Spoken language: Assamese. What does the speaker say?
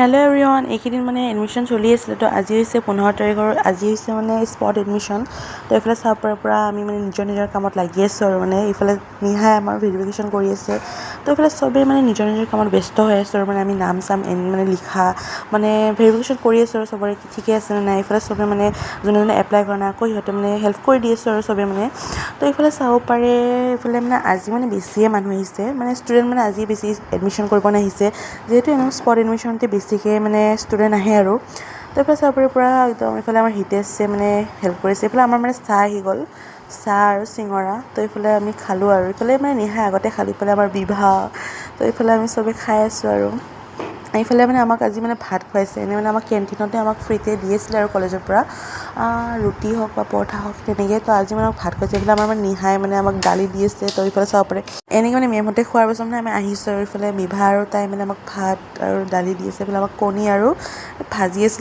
হেল্ল' এভৰিৱান, এইকেইদিন মানে এডমিশ্যন চলি আছিলে। তো আজি হৈছে 15 তাৰিখৰ, আজি হৈছে মানে স্পট এডমিশ্যন। তো এইফালে চাহপাৰৰ পৰা আমি মানে নিজৰ কামত লাগি আছোঁ আৰু মানে এইফালে নিহাই আমাৰ ভেৰিফিকেশ্যন কৰি আছে। তো এইফালে চবেই মানে নিজৰ কামত ব্যস্ত হৈ আছোঁ আৰু মানে আমি নাম চাম মানে লিখা মানে ভেৰিফিকেশ্যন কৰি আছোঁ আৰু চবৰে ঠিকে আছে নে নাই। এইফালে চবে মানে যোনে এপ্লাই কৰা নাই আকৌ সিহঁতে মানে হেল্প কৰি দি আছোঁ আৰু চবে মানে। তো এইফালে চাব পাৰে, এইফালে মানে আজি মানে বেছিয়ে মানুহ আহিছে, মানে ষ্টুডেণ্ট মানে আজি বেছি এডমিশ্যন কৰিব আহিছে, যিহেতু এনেও স্পট এডমিশ্যনতে বেছিকৈ মানে ষ্টুডেণ্ট আহে আৰু। তো এইফালে চাহপাৰীৰ পৰা একদম এইফালে আমাৰ হিতেশে মানে হেল্প কৰিছে। এইফালে আমাৰ মানে চাহ আহি গ'ল, চাহ আৰু চিঙৰা। তো এইফালে আমি খালোঁ আৰু এইফালে মানে নিহাই আগতে খালোঁ, এইফালে আমাৰ বিভা। তো এইফালে আমি চবেই খাই আছোঁ আৰু এইফালে মানে আমাক আজি মানে ভাত খুৱাইছে। এনেই মানে আমাক কেণ্টিনতে আমাক ফ্ৰীতে দি আছিলে আৰু কলেজৰ পৰা ৰুটি হওক বা পৰঠা হওক তেনেকৈ। তো আজি মানে আমাক ভাত খুৱাইছে। এইফালে আমাৰ মানে নিহাই মানে আমাক দালি দি আছে। তো এইফালে চাব পাৰে এনেকৈ মানে মেমহঁতে খোৱাৰ পাছত মানে আমি আহিছোঁ আৰু এইফালে বিভা আৰু তাই মানে আমাক ভাত আৰু দালি দি আছে। এইফালে আমাক কণী আৰু ভাজি আছিলে।